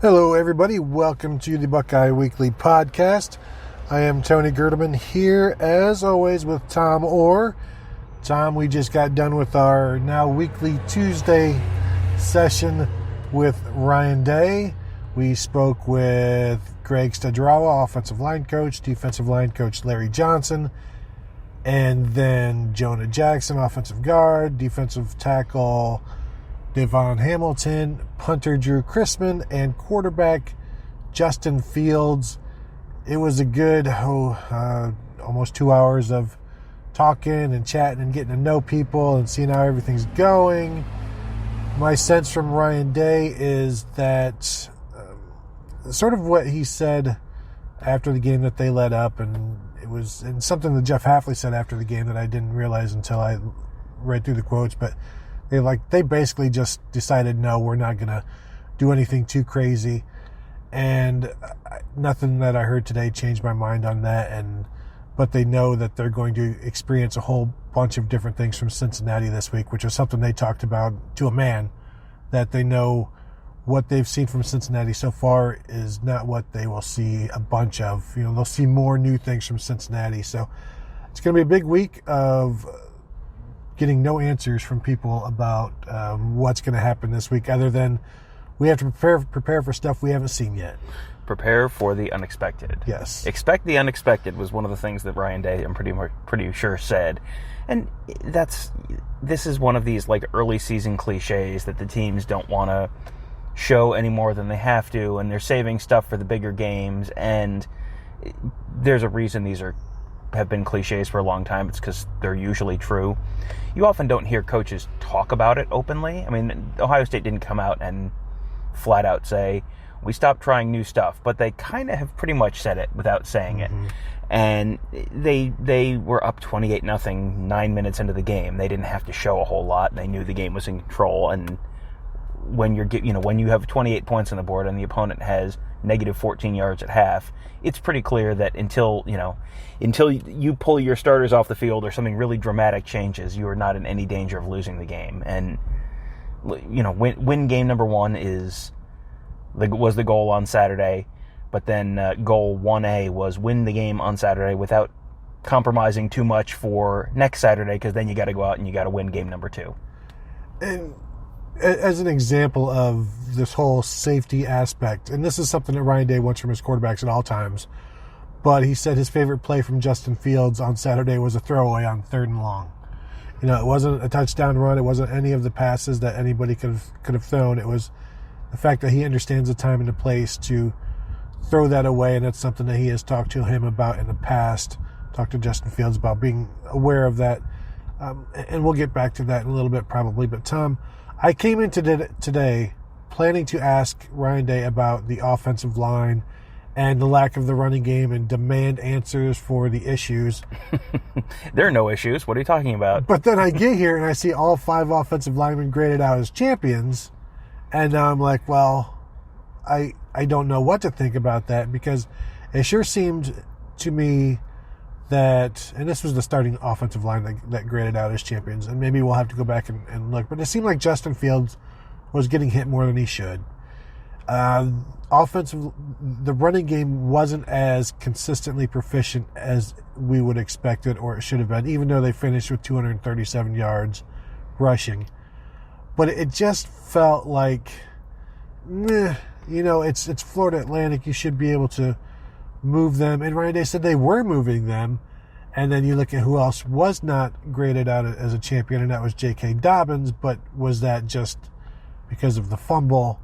Hello, everybody. Welcome to the Buckeye Weekly podcast. I am Tony Gerdeman here, as always, with Tom Orr. Tom, we just got done with our now weekly Tuesday session with Ryan Day. We spoke with Greg Studrawa, offensive line coach, defensive line coach Larry Johnson, and then Jonah Jackson, offensive guard, defensive tackle Davon Hamilton, punter Drue Chrisman, and quarterback Justin Fields. It was a good almost 2 hours of talking and chatting and getting to know people and seeing how everything's going. My sense from Ryan Day is that sort of what he said after the game that they led up, and it was something that Jeff Hafley said after the game that I didn't realize until I read through the quotes, but they basically just decided, no, we're not going to do anything too crazy. And nothing that I heard today changed my mind on that. But they know that they're going to experience a whole bunch of different things from Cincinnati this week, which is something they talked about to a man, that they know what they've seen from Cincinnati so far is not what they will see a bunch of. They'll see more new things from Cincinnati. So it's going to be a big week of getting no answers from people about what's going to happen this week, other than we have to prepare for stuff we haven't seen yet. Prepare for the unexpected. Yes. Expect the unexpected was one of the things that Ryan Day, I'm pretty sure, said. And this is one of these early season cliches that the teams don't want to show any more than they have to, and they're saving stuff for the bigger games. And there's a reason these have been cliches for a long time. It's because they're usually true. You often don't hear coaches talk about it openly. I mean, Ohio State didn't come out and flat out say, we stopped trying new stuff, but they kind of have pretty much said it without saying it. And they were up 28-0 9 minutes into the game. They didn't have to show a whole lot. They knew the game was in control. And when you have 28 points on the board and the opponent has negative 14 yards at half, it's pretty clear that until you pull your starters off the field or something really dramatic changes, you are not in any danger of losing the game. And win game number one was the goal on Saturday, but then goal 1A was win the game on Saturday without compromising too much for next Saturday, because then you got to go out and you got to win game number two. And as an example of this whole safety aspect, and this is something that Ryan Day wants from his quarterbacks at all times, but he said his favorite play from Justin Fields on Saturday was a throwaway on 3rd and long. It wasn't a touchdown run. It wasn't any of the passes that anybody could have thrown. It was the fact that he understands the time and the place to throw that away, and that's something that he has talked to him about in the past, talked to Justin Fields about being aware of that. And we'll get back to that in a little bit probably. But Tom, I came in today planning to ask Ryan Day about the offensive line and the lack of the running game and demand answers for the issues. There are no issues. What are you talking about? But then I get here and I see all 5 offensive linemen graded out as champions. And now I'm like, well, I don't know what to think about that, because it sure seemed to me that, and this was the starting offensive line that graded out as champions, and maybe we'll have to go back and look, but it seemed like Justin Fields was getting hit more than he should. The running game wasn't as consistently proficient as we would expect it, or it should have been, even though they finished with 237 yards rushing. But it just felt like, it's Florida Atlantic. You should be able to move them. And Ryan Day said they were moving them. And then you look at who else was not graded out as a champion, and that was JK Dobbins. But was that just because of the fumble,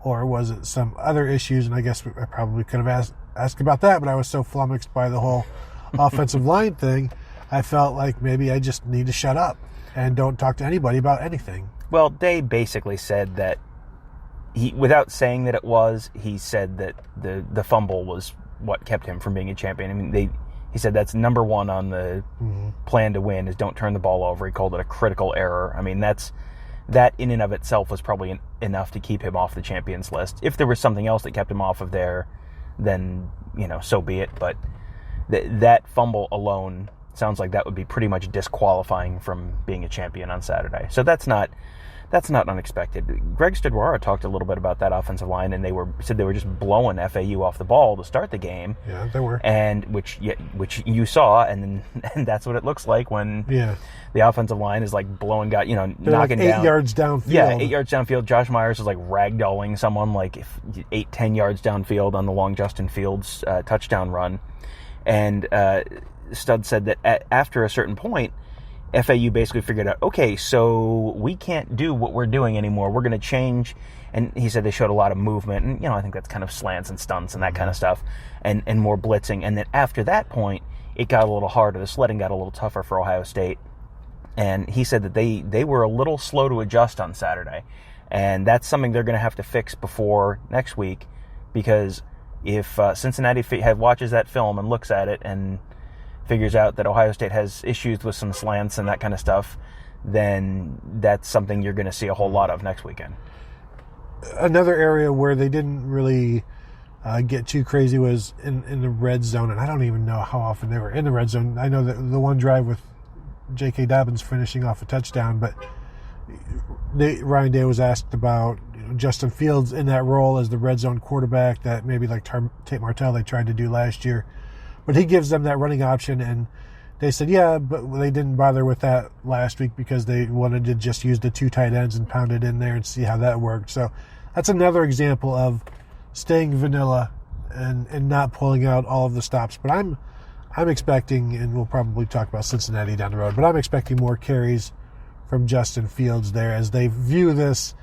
or was it some other issues? And I guess I probably could have asked about that, but I was so flummoxed by the whole offensive line thing, I felt like maybe I just need to shut up and don't talk to anybody about anything. Well, Day basically said that without saying that it was, he said that the fumble was what kept him from being a champion. I mean, he said that's number one on the plan to win is don't turn the ball over. He called it a critical error. I mean, that in and of itself was probably enough to keep him off the champions list. If there was something else that kept him off of there, then, so be it. But that fumble alone sounds like that would be pretty much disqualifying from being a champion on Saturday. So that's not that's not unexpected. Greg Studrawa talked a little bit about that offensive line, and said they were just blowing FAU off the ball to start the game. Yeah, they were. And which you saw, and that's what it looks like when the offensive line is like blowing They're knocking like 8 down. yards downfield. Yeah, 8 yards downfield. Josh Myers is like ragdolling someone like 10 yards downfield on the long Justin Fields touchdown run. And Stud said that after a certain point, FAU basically figured out, okay, so we can't do what we're doing anymore. We're going to change. And he said they showed a lot of movement. And, I think that's kind of slants and stunts and that kind of stuff, and more blitzing. And then after that point, it got a little harder. The sledding got a little tougher for Ohio State. And he said that they were a little slow to adjust on Saturday. And that's something they're going to have to fix before next week, because if Cincinnati watches that film and looks at it and figures out that Ohio State has issues with some slants and that kind of stuff, then that's something you're going to see a whole lot of next weekend. Another area where they didn't really get too crazy was in the red zone, and I don't even know how often they were in the red zone. I know that the one drive with JK Dobbins finishing off a touchdown, but Ryan Day was asked about Justin Fields in that role as the red zone quarterback that maybe like Tate Martell they tried to do last year. But he gives them that running option, and they said, yeah, but they didn't bother with that last week because they wanted to just use the 2 tight ends and pound it in there and see how that worked. So that's another example of staying vanilla and not pulling out all of the stops. But I'm expecting, and we'll probably talk about Cincinnati down the road, but I'm expecting more carries from Justin Fields there as they view this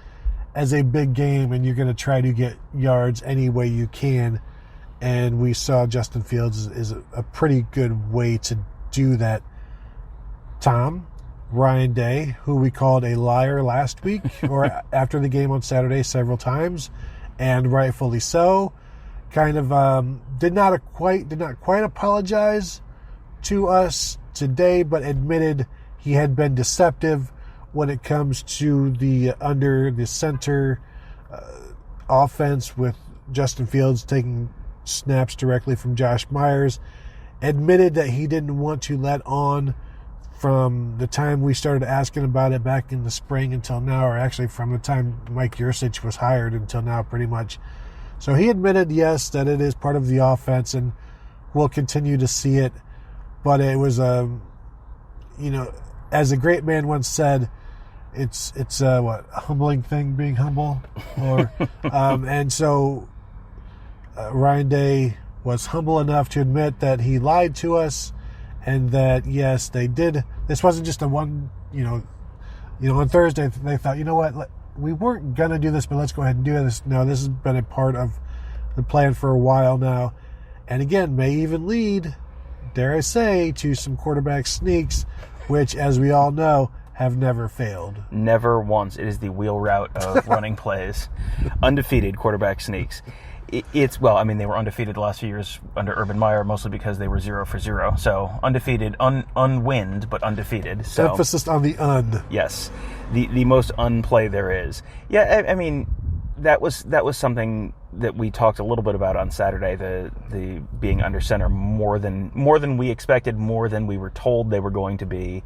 as a big game, and you're going to try to get yards any way you can. And we saw Justin Fields is a pretty good way to do that. Tom, Ryan Day, who we called a liar last week or after the game on Saturday several times, and rightfully so, kind of did not quite apologize to us today, but admitted he had been deceptive when it comes to the under the center offense with Justin Fields taking snaps directly from Josh Myers. Admitted that he didn't want to let on from the time we started asking about it back in the spring until now, or actually from the time Mike Yursich was hired until now, pretty much. So he admitted, yes, that it is part of the offense, and we'll continue to see it. But it was as a great man once said, it's a humbling thing being humble, or and so Ryan Day was humble enough to admit that he lied to us, and that yes, they did. This wasn't just on Thursday they thought, you know what, we weren't gonna do this, but let's go ahead and do this. No, this has been a part of the plan for a while now, and again, may even lead, dare I say, to some quarterback sneaks, which, as we all know, have never failed. Never once. It is the wheel route of running plays. Undefeated quarterback sneaks. They were undefeated the last few years under Urban Meyer, mostly because they were 0 for 0. So undefeated, unwinned, but undefeated. So emphasis on the un. Yes, the most unplay there is. Yeah, I mean, that was something that we talked a little bit about on Saturday. The being under center more than we expected, more than we were told they were going to be.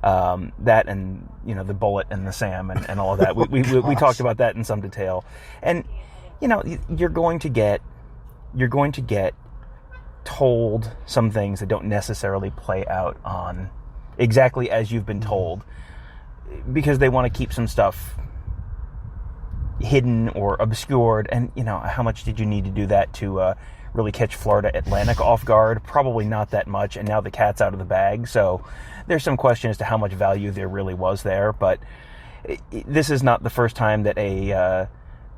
That and the bullet and the Sam and all of that. We talked about that in some detail, and. You're going to get told some things that don't necessarily play out on exactly as you've been told, because they want to keep some stuff hidden or obscured. And how much did you need to do that to really catch Florida Atlantic off guard? Probably not that much. And now the cat's out of the bag. So there's some question as to how much value there really was there. But this is not the first time that a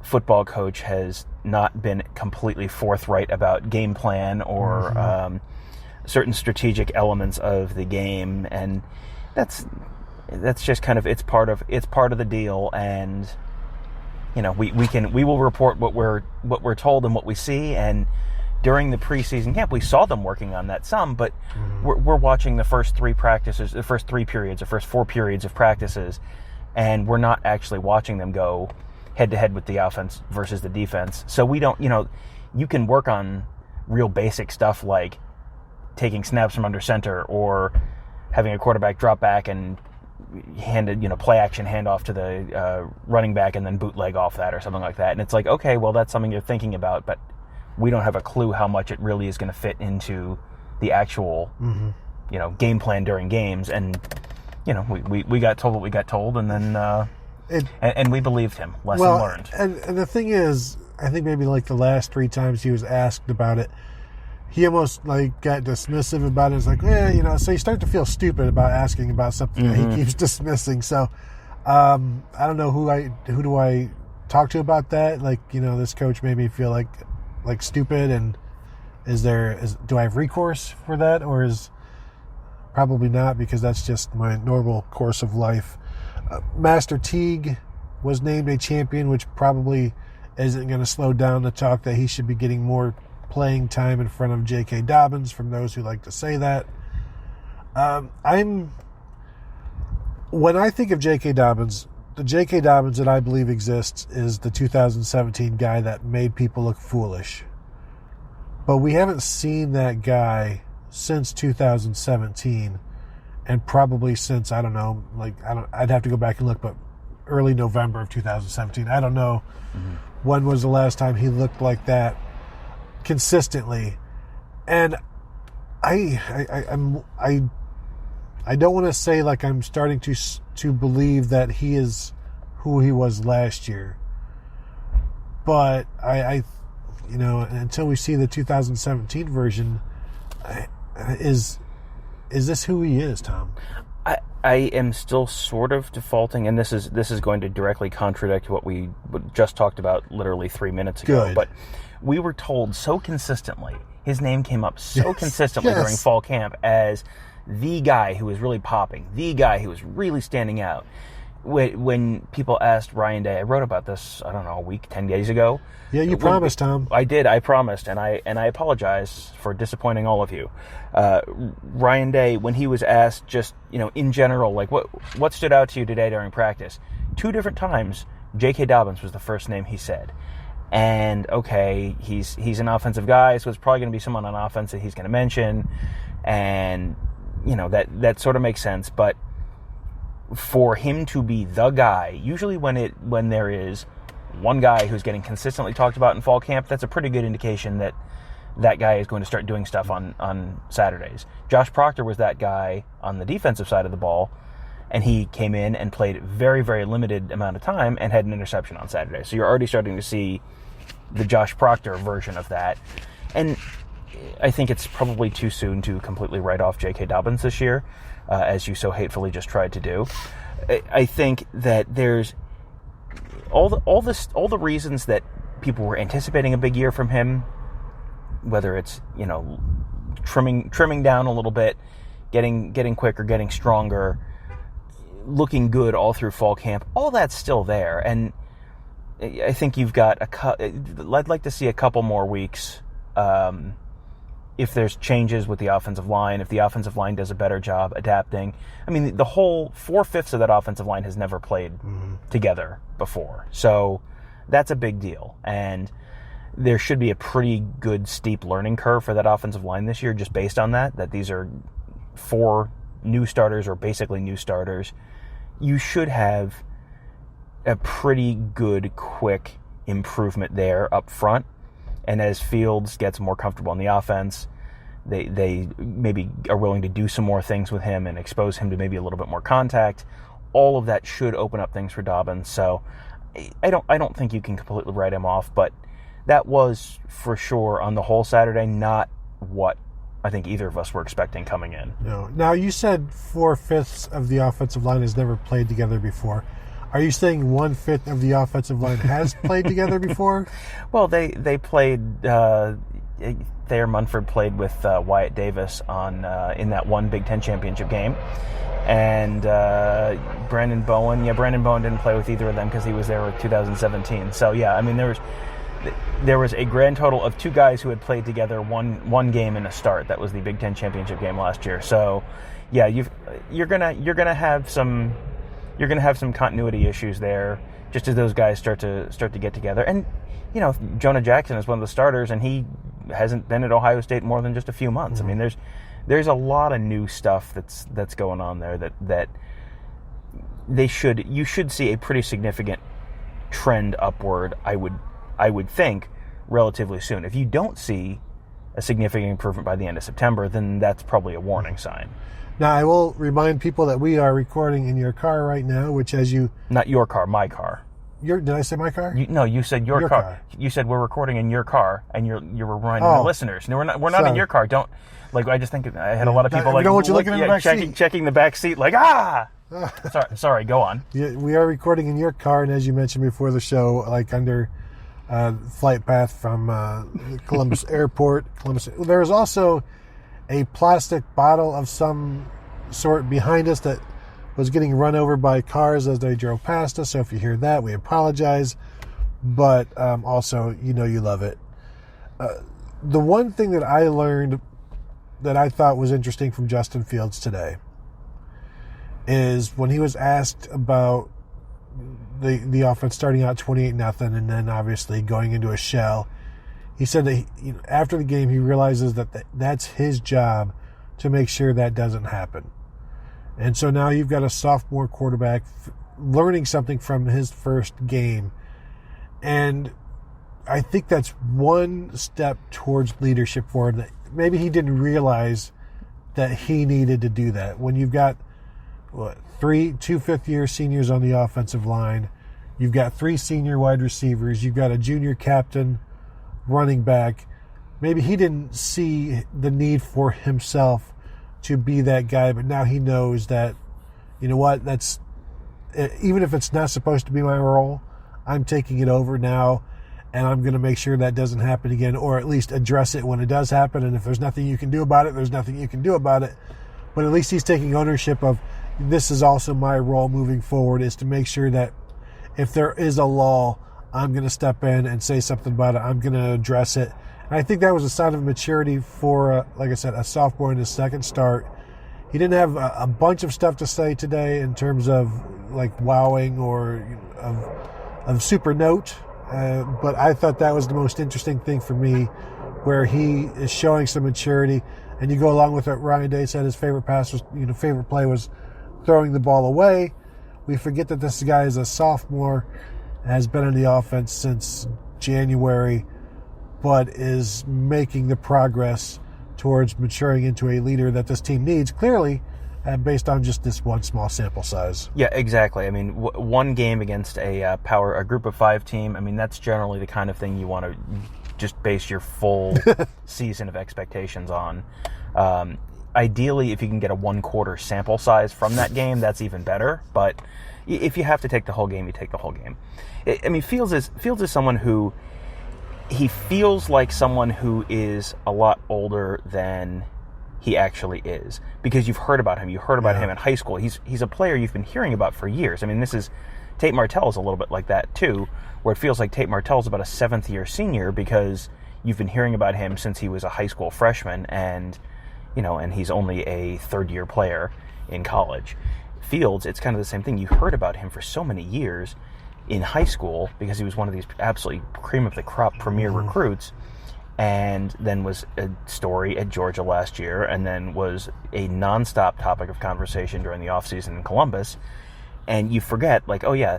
football coach has not been completely forthright about game plan or certain strategic elements of the game, and that's just kind of it's part of the deal. And we will report what we're told and what we see. And during the preseason camp, we saw them working on that some, but we're watching the first 3 practices, the first 3 periods, the first 4 periods of practices, and we're not actually watching them go head-to-head with the offense versus the defense. So we don't, you can work on real basic stuff like taking snaps from under center or having a quarterback drop back and play action handoff to the running back and then bootleg off that or something like that. And it's like, okay, well, that's something you're thinking about, but we don't have a clue how much it really is going to fit into the actual, game plan during games. And, we got told what we got told, and then and we believed him. Lesson learned. And the thing is, I think maybe like the last 3 times he was asked about it, he almost got dismissive about it. It's like, so you start to feel stupid about asking about something that he keeps dismissing. So I don't know who do I talk to about that. This coach made me feel like stupid, and do I have recourse for that, or is probably not, because that's just my normal course of life. Master Teague was named a champion, which probably isn't going to slow down the talk that he should be getting more playing time in front of JK Dobbins, from those who like to say that. When I think of JK Dobbins, the JK Dobbins that I believe exists is the 2017 guy that made people look foolish. But we haven't seen that guy since 2017, and probably since, I don't know, I'd have to go back and look, but early November of 2017. I don't know when was the last time he looked like that consistently. And I don't want to say I'm starting to believe that he is who he was last year, but I until we see the 2017 version, is this who he is, Tom? I am still sort of defaulting, and this is going to directly contradict what we just talked about literally 3 minutes ago. Good. But we were told so consistently, his name came up so consistently during fall camp as the guy who was really popping, the guy who was really standing out. When people asked Ryan Day, I wrote about this, I don't know, a week, 10 days ago. Yeah, you promised, Tom. I did, I promised, and I apologize for disappointing all of you. Ryan Day, when he was asked just, in general, what stood out to you today during practice, 2 different times, JK Dobbins was the first name he said. And, okay, he's an offensive guy, so it's probably going to be someone on offense that he's going to mention, and, that sort of makes sense, but for him to be the guy, usually when there is one guy who's getting consistently talked about in fall camp, that's a pretty good indication that that guy is going to start doing stuff on Saturdays. Josh Proctor was that guy on the defensive side of the ball, and he came in and played very, very limited amount of time and had an interception on Saturday. So you're already starting to see the Josh Proctor version of that. And I think it's probably too soon to completely write off JK Dobbins this year, as you so hatefully just tried to do. I think that there's all the reasons that people were anticipating a big year from him, whether it's trimming down a little bit, getting quicker, getting stronger, looking good all through fall camp. All that's still there, and I think you've got I'd like to see a couple more weeks. If there's changes with the offensive line, if the offensive line does a better job adapting. I mean, the whole 4/5 of that offensive line has never played together before. So that's a big deal. And there should be a pretty good steep learning curve for that offensive line this year, just based on that these are 4 new starters, or basically new starters. You should have a pretty good, quick improvement there up front. And as Fields gets more comfortable in the offense, they maybe are willing to do some more things with him and expose him to maybe a little bit more contact. All of that should open up things for Dobbins. So I don't think you can completely write him off, but that was for sure on the whole Saturday not what I think either of us were expecting coming in. No. Now, you said 4/5 of the offensive line has never played together before. Are you saying 1/5 of the offensive line has played together before? Well, they played. Thayer Munford played with Wyatt Davis in that one Big Ten championship game, and Brandon Bowen. Yeah, Brandon Bowen didn't play with either of them because he was there with 2017. So yeah, I mean there was a grand total of 2 guys who had played together one game in a start. That was the Big Ten championship game last year. So yeah, you're gonna have some. You're going to have some continuity issues there, just as those guys start to get together. And Jonah Jackson is one of the starters, and he hasn't been at Ohio State more than just a few months. I mean, there's a lot of new stuff that's going on there that you should see a pretty significant trend upward, I would think, relatively soon. If you don't see a significant improvement by the end of September, then that's probably a warning sign. Now, I will remind people that we are recording in your car right now, which as you... Not your car, my car. Did I say my car? No, you said your car. You said we're recording in your car, and you're reminding the listeners. No, we're not in your car. Don't... Like, I just think I had a lot of people don't want you looking in the back seat. Checking the back seat, like, Sorry, go on. Yeah, we are recording in your car, and as you mentioned before the show, like under flight path from Columbus Airport. There is also a plastic bottle of some sort behind us that was getting run over by cars as they drove past us. So if you hear that, we apologize. But also, you love it. The one thing that I learned that I thought was interesting from Justin Fields today is when he was asked about the offense starting out 28-0 and then obviously going into a shell, he said that after the game he realizes that that's his job to make sure that doesn't happen. And so now you've got a sophomore quarterback learning something from his first game. And I think that's one step towards leadership for him that maybe he didn't realize that he needed to do that. When you've got two fifth-year seniors on the offensive line, you've got 3 senior wide receivers, you've got a junior captain running back. Maybe he didn't see the need for himself to be that guy, but now he knows that, you know what, that's, even if it's not supposed to be my role, I'm taking it over now, and I'm going to make sure that doesn't happen again, or at least address it when it does happen. And if there's nothing you can do about it, there's nothing you can do about it. But at least he's taking ownership of, this is also my role moving forward, is to make sure that if there is a lull, I'm going to step in and say something about it. I'm going to address it. And I think that was a sign of maturity for, like I said, a sophomore in his second start. He didn't have a bunch of stuff to say today in terms of like wowing or of super note. But I thought that was the most interesting thing for me, where he is showing some maturity. And you go along with what Ryan Day said, his favorite play was throwing the ball away. We forget that this guy is a sophomore, has been in the offense since January, but is making the progress towards maturing into a leader that this team needs, clearly, based on just this one small sample size. Yeah, exactly. I mean, one game against a group of 5 team, I mean, that's generally the kind of thing you want to just base your full season of expectations on. Ideally, if you can get a 1-quarter sample size from that game, that's even better. But if you have to take the whole game, you take the whole game. I mean, Fields is someone who, he feels like someone who is a lot older than he actually is, because you've heard about him. You heard about him in high school. He's a player you've been hearing about for years. I mean, Tate Martell is a little bit like that too, where it feels like Tate Martell is about a 7th-year senior because you've been hearing about him since he was a high school freshman, and he's only a 3rd-year player in college. Fields, it's kind of the same thing. You heard about him for so many years in high school because he was one of these absolutely cream of the crop premier recruits, and then was a story at Georgia last year, and then was a nonstop topic of conversation during the offseason in Columbus. And you forget, like, oh yeah,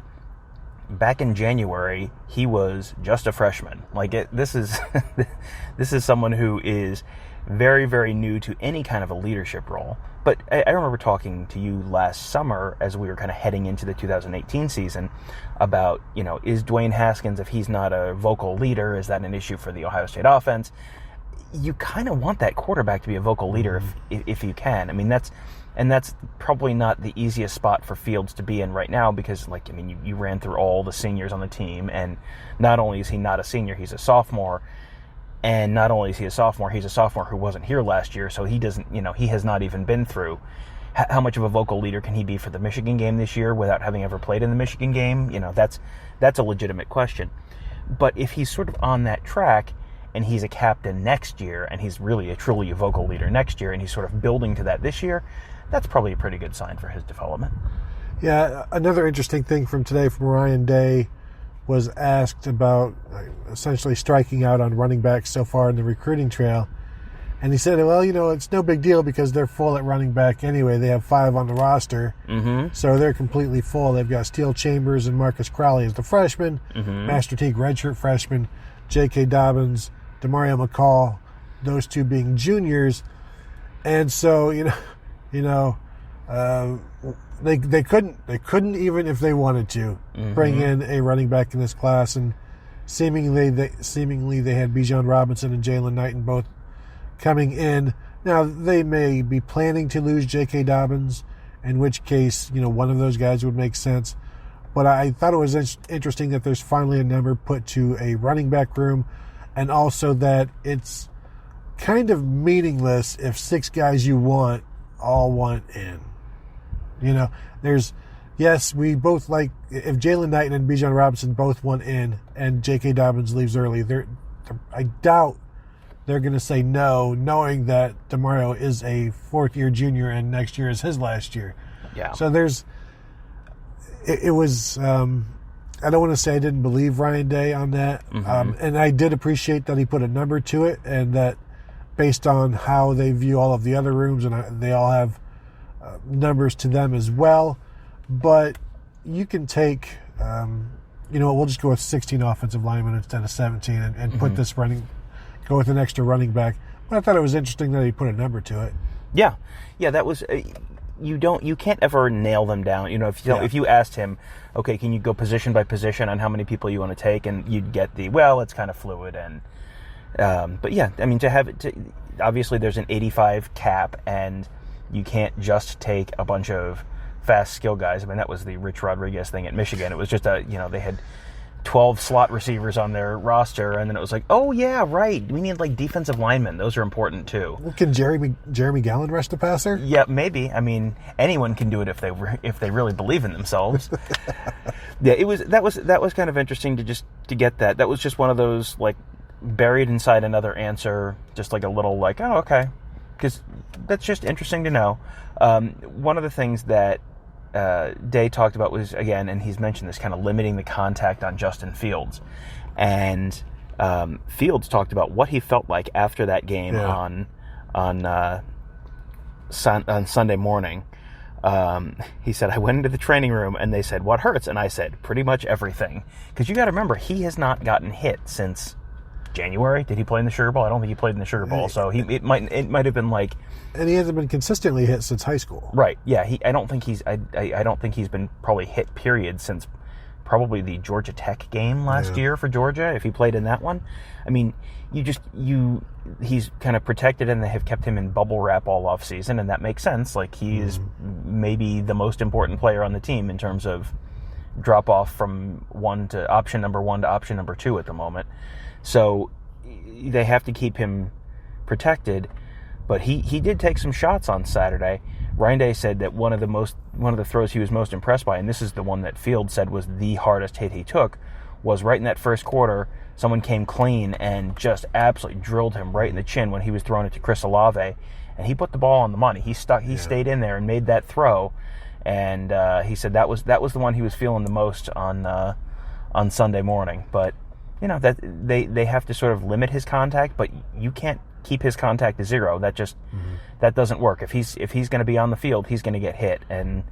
back in January, he was just a freshman. Like, this is someone who is very, very new to any kind of a leadership role. But I remember talking to you last summer as we were kind of heading into the 2018 season about, is Dwayne Haskins, if he's not a vocal leader, is that an issue for the Ohio State offense? You kind of want that quarterback to be a vocal leader if you can. I mean, that's probably not the easiest spot for Fields to be in right now because, you ran through all the seniors on the team, and not only is he not a senior, he's a sophomore. And not only is he a sophomore, he's a sophomore who wasn't here last year, so he doesn't, he has not even been through. How much of a vocal leader can he be for the Michigan game this year without having ever played in the Michigan game? That's a legitimate question. But if he's sort of on that track and he's a captain next year and he's really truly a vocal leader next year and he's sort of building to that this year, that's probably a pretty good sign for his development. Yeah, another interesting thing from today from Ryan Day was asked about essentially striking out on running backs so far in the recruiting trail. And he said, well, it's no big deal because they're full at running back anyway. They have 5 on the roster. Mm-hmm. So they're completely full. They've got Steele Chambers and Marcus Crowley as the freshmen, Mm-hmm. Master Teague redshirt freshman, JK Dobbins, DeMario McCall, those 2 being juniors. And so, they couldn't even if they wanted to bring in a running back in this class. And seemingly they had Bijan Robinson and Jalen Knighton both coming in. Now, they may be planning to lose J.K. Dobbins, in which case, one of those guys would make sense. But I thought it was interesting that there's finally a number put to a running back room, and also that it's kind of meaningless if 6 guys you want all want in. We both like, if Jalen Knighton and Bijan Robinson both want in and J.K. Dobbins leaves early, I doubt they're going to say no, knowing that DeMario is a 4th-year junior and next year is his last year. Yeah. So it was, I don't want to say I didn't believe Ryan Day on that. Mm-hmm. And I did appreciate that he put a number to it, and that based on how they view all of the other rooms, and they all have numbers to them as well. But you can take, we'll just go with 16 offensive linemen instead of 17 and put this go with an extra running back. But I thought it was interesting that he put a number to it. Yeah, that was. You can't ever nail them down. If you asked him, okay, can you go position by position on how many people you want to take, and you'd get it's kind of fluid. And but yeah, I mean, obviously there's an 85 cap, and you can't just take a bunch of fast skill guys. I mean, that was the Rich Rodriguez thing at Michigan. It was just they had 12 slot receivers on their roster, and then it was like, oh yeah, right, we need defensive linemen. Those are important too. Well, can Jeremy Gallon rush the passer? Yeah, maybe. I mean, anyone can do it if they really believe in themselves. Yeah, that was kind of interesting to get that. That was just one of those buried inside another answer, just a little oh, okay, because that's just interesting to know. One of the things that Day talked about was, again, and he's mentioned this, kind of limiting the contact on Justin Fields. And Fields talked about what he felt like after that game on Sunday morning. He said, I went into the training room and they said, what hurts? And I said, pretty much everything. Because you got to remember, he has not gotten hit since January. Did he play in the Sugar Bowl? I don't think he played in the Sugar Bowl. So it might have been and he hasn't been consistently hit since high school. Right. Yeah. I don't think he's been probably hit period since probably the Georgia Tech game last year for Georgia, if he played in that one. I mean, he's kind of protected, and they have kept him in bubble wrap all off season, and that makes sense. He is maybe the most important player on the team in terms of drop off from option number 1 to option number 2 at the moment. So they have to keep him protected. But he did take some shots on Saturday. Ryan Day said that one of the throws he was most impressed by, and this is the one that Field said was the hardest hit he took, was right in that first quarter. Someone came clean and just absolutely drilled him right in the chin when he was throwing it to Chris Olave, and he put the ball on the money. He stayed in there and made that throw, and he said that was the one he was feeling the most on Sunday morning. But that they have to sort of limit his contact, but you can't keep his contact to 0. That just that doesn't work. If he's going to be on the field, he's going to get hit. And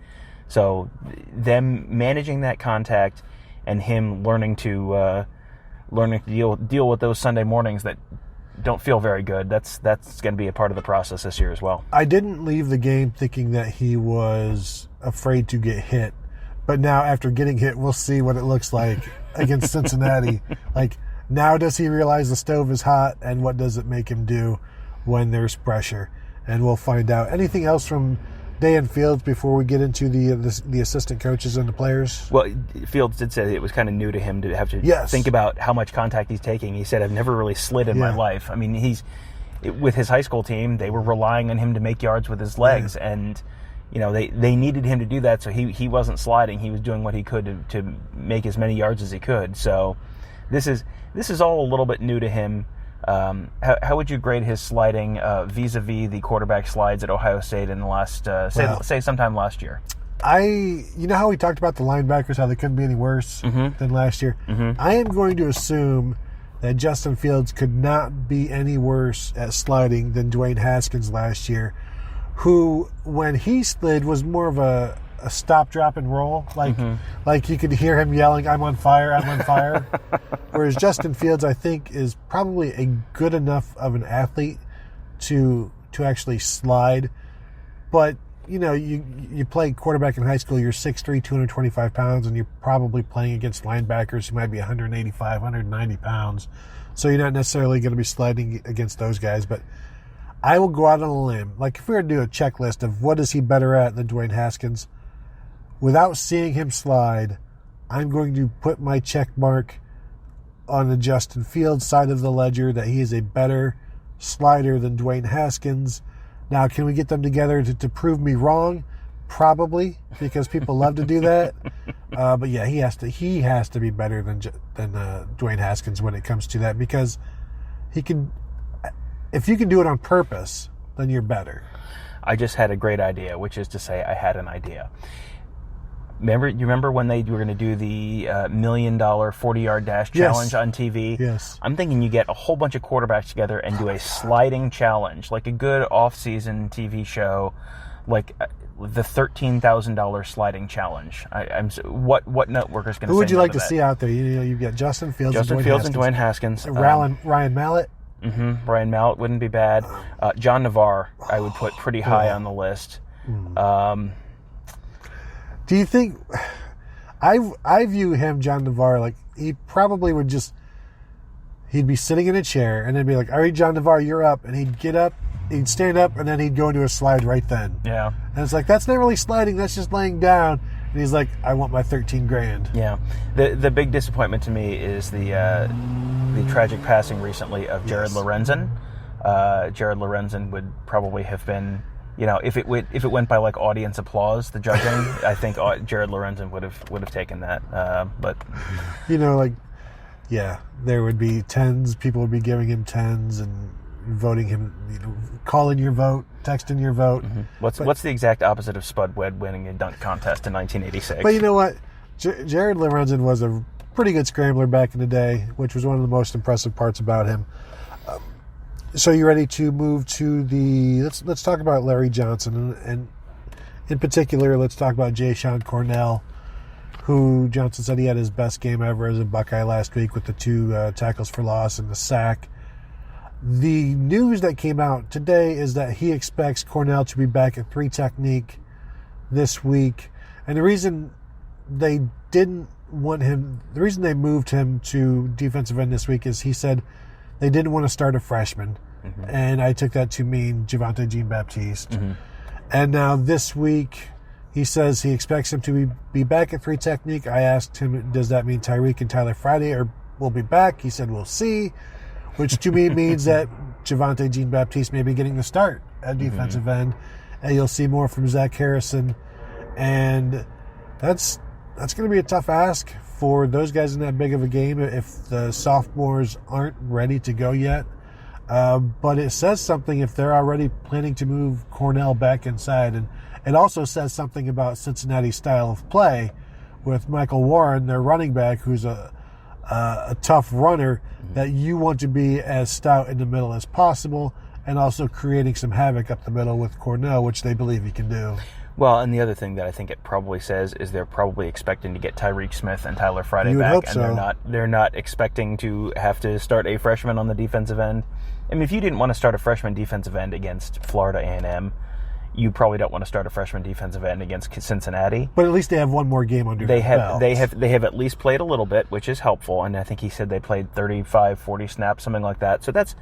so them managing that contact and him learning to deal with those Sunday mornings that don't feel very good, that's going to be a part of the process this year as well. I didn't leave the game thinking that he was afraid to get hit, but now after getting hit, we'll see what it looks like against Cincinnati. Now does he realize the stove is hot, and what does it make him do when there's pressure? And we'll find out. Anything else from Day and Fields before we get into the assistant coaches and the players? Well, Fields did say it was kind of new to him to have to think about how much contact he's taking. He said, I've never really slid in my life. I mean, with his high school team, they were relying on him to make yards with his legs, and they needed him to do that, so he wasn't sliding. He was doing what he could to make as many yards as he could. So this is all a little bit new to him. How would you grade his sliding vis-a-vis the quarterback slides at Ohio State in the last, say sometime last year? You know how we talked about the linebackers, how they couldn't be any worse than last year? I am going to assume that Justin Fields could not be any worse at sliding than Dwayne Haskins last year, who, when he slid, was more of a stop, drop, and roll. Like you could hear him yelling, "I'm on fire, I'm on fire." Whereas Justin Fields, I think, is probably a good enough of an athlete to actually slide. But, you know, you play quarterback in high school, you're 6'3", 225 pounds, and you're probably playing against linebackers who might be 185, 190 pounds. So you're not necessarily going to be sliding against those guys. But I will go out on a limb. Like, if we were to do a checklist of what is he better at than Dwayne Haskins, without seeing him slide, I'm going to put my check mark on the Justin Fields side of the ledger that he is a better slider than Dwayne Haskins. Now, can we get them together to prove me wrong? Probably, because people love to do that. But yeah, he has to be better than Dwayne Haskins when it comes to that, because he can. If you can do it on purpose, then you're better. I just had a great idea, which is to say, I had an idea. You remember when they were going to do the $1 million 40-yard dash challenge on TV? Yes. I'm thinking you get a whole bunch of quarterbacks together and do a sliding challenge, like a good off-season TV show, like the $13,000 sliding challenge. What network is going to? Who would you like to see out there? You've got Justin Fields, and Dwayne Haskins, Ryan Mallett. Ryan Mallett wouldn't be bad. John Navarre, I would put pretty high on the list. Do you think I view him, John Navarre, like he probably would he'd be sitting in a chair and then be like, "All right, John Navarre, you're up," and he'd get up, he'd stand up, and then he'd go into a slide right then. Yeah. And it's like, that's not really sliding, that's just laying down. And he's like, "I want my $13,000." Yeah. The big disappointment to me is the tragic passing recently of Jared Lorenzen. Jared Lorenzen would probably have been, you know, if it went by like audience applause, the judging, I think Jared Lorenzen would have taken that. But you know, like, yeah, there would be tens. People would be giving him tens and voting him, you know, calling your vote, texting your vote. Mm-hmm. What's the exact opposite of Spud Webb winning a dunk contest in 1986? But you know what, Jared Lorenzen was a pretty good scrambler back in the day, which was one of the most impressive parts about him. So you ready to move to the? Let's talk about Larry Johnson, and in particular, let's talk about Jashon Cornell, who Johnson said he had his best game ever as a Buckeye last week with the 2 tackles for loss and the sack. The news that came out today is that he expects Cornell to be back at 3 technique this week, and the reason they didn't want him, the reason they moved him to defensive end this week is he said they didn't want to start a freshman. And I took that to mean Javonte Jean-Baptiste. And now this week, he says he expects him to be back at 3 technique. I asked him, does that mean Tyreek and Tyler Friday will be back? He said, we'll see, which to me means that Javonte Jean-Baptiste may be getting the start at defensive end. And you'll see more from Zach Harrison. And that's going to be a tough ask for those guys in that big of a game if the sophomores aren't ready to go yet. But it says something if they're already planning to move Cornell back inside. And it also says something about Cincinnati's style of play with Michael Warren, their running back, who's a tough runner, that you want to be as stout in the middle as possible and also creating some havoc up the middle with Cornell, which they believe he can do. Well, and the other thing that I think it probably says is they're probably expecting to get Tyreek Smith and Tyler Friday you would back, hope and so. they're not expecting to have to start a freshman on the defensive end. I mean, if you didn't want to start a freshman defensive end against Florida A&M, you probably don't want to start a freshman defensive end against Cincinnati. But at least they have one more game under their belt. They have at least played a little bit, which is helpful. And I think he said they played 35, 40 snaps, something like that. So that's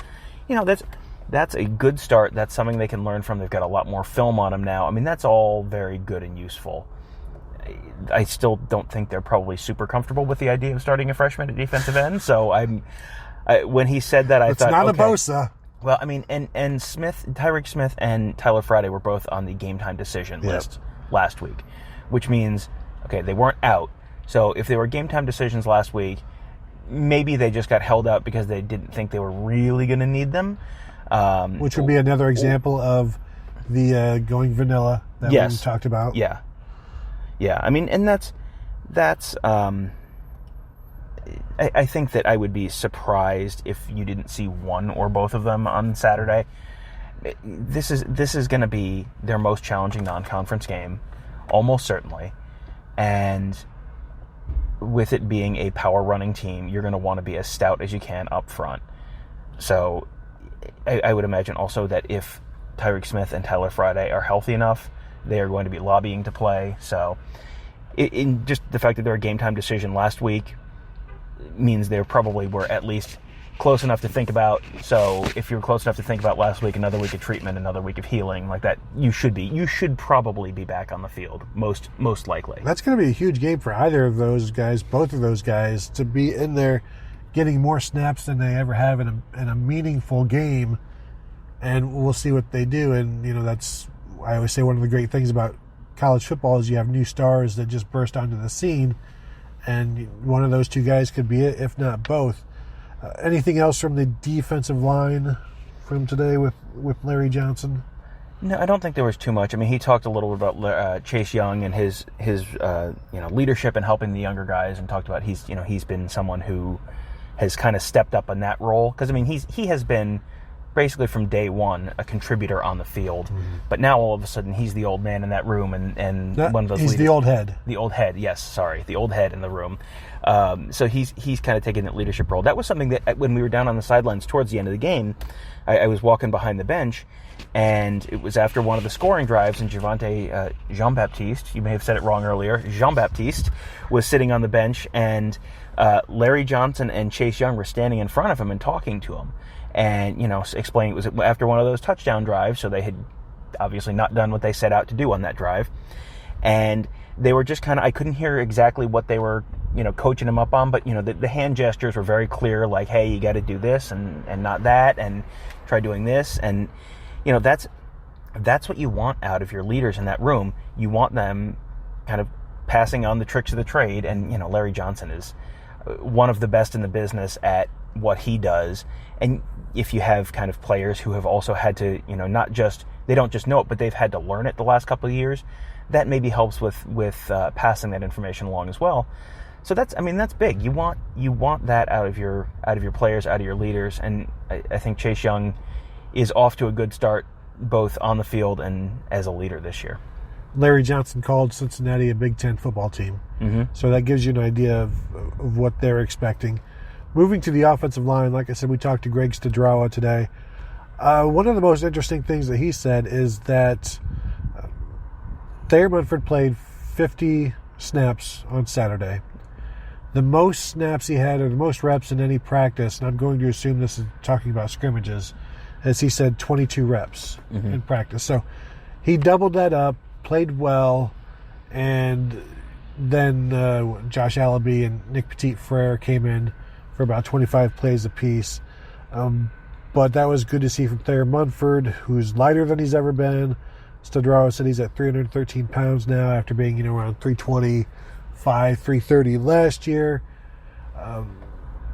a good start. That's something they can learn from. They've got a lot more film on them now. I mean, that's all very good and useful. I still don't think they're probably super comfortable with the idea of starting a freshman at defensive end. So when he said that, I thought, it's not okay. a Bosa. Well, I mean, and Tyreek Smith and Tyler Friday were both on the game time decision list last week, which means, okay, they weren't out. So if they were game time decisions last week, maybe they just got held out because they didn't think they were really going to need them. Which would be another example of the going vanilla that we talked about. Yeah. I mean, and that's I think that I would be surprised if you didn't see one or both of them on Saturday. This is going to be their most challenging non-conference game, almost certainly. And with it being a power running team, you're going to want to be as stout as you can up front. So I would imagine also that if Tyreek Smith and Tyler Friday are healthy enough, they are going to be lobbying to play. So in just the fact that they're a game time decision last week means they probably were at least close enough to think about. So if you're close enough to think about last week, another week of treatment, another week of healing, like that, you should probably be back on the field, most likely. That's going to be a huge game for either of those guys, both of those guys, to be in there getting more snaps than they ever have in a meaningful game. And we'll see what they do. And, that's, I always say, one of the great things about college football is you have new stars that just burst onto the scene. And one of those two guys could be it, if not both. Anything else from the defensive line from today with Larry Johnson? No, I don't think there was too much. I mean, he talked a little bit about Chase Young and his leadership and helping the younger guys, and talked about he's been someone who has kind of stepped up in that role, because I mean he has been basically from day one a contributor on the field, but now all of a sudden he's the old man in that room and one of those. He's leaders. The old head. The old head, yes, sorry, the old head in the room. So he's kind of taking that leadership role. That was something that when we were down on the sidelines towards the end of the game, I was walking behind the bench, and it was after one of the scoring drives, and Jean-Baptiste, you may have said it wrong earlier, Jean-Baptiste was sitting on the bench, and Larry Johnson and Chase Young were standing in front of him and talking to him. And, explaining it was after one of those touchdown drives, so they had obviously not done what they set out to do on that drive. And they were just I couldn't hear exactly what they were, coaching him up on, but, the hand gestures were very clear, like, hey, you got to do this and not that, and try doing this. And, that's what you want out of your leaders in that room. You want them kind of passing on the tricks of the trade. And, Larry Johnson is one of the best in the business at what he does. And if you have kind of players who have also had to, they don't just know it, but they've had to learn it the last couple of years, that maybe helps with passing that information along as well. So that's big. You want that out of your players, out of your leaders. And I think Chase Young is off to a good start, both on the field and as a leader this year. Larry Johnson called Cincinnati a Big Ten football team. So that gives you an idea of what they're expecting. Moving to the offensive line, like I said, we talked to Greg Studrawa today. One of the most interesting things that he said is that Thayer Munford played 50 snaps on Saturday. The most snaps he had, or the most reps in any practice, and I'm going to assume this is talking about scrimmages, as he said, 22 reps in practice. So he doubled that up, played well, and then Josh Allaby and Nick Petit-Frere came in for about 25 plays apiece. But that was good to see from Thayer Munford, who's lighter than he's ever been. Studrawa said he's at 313 pounds now after being, around 325, 330 last year.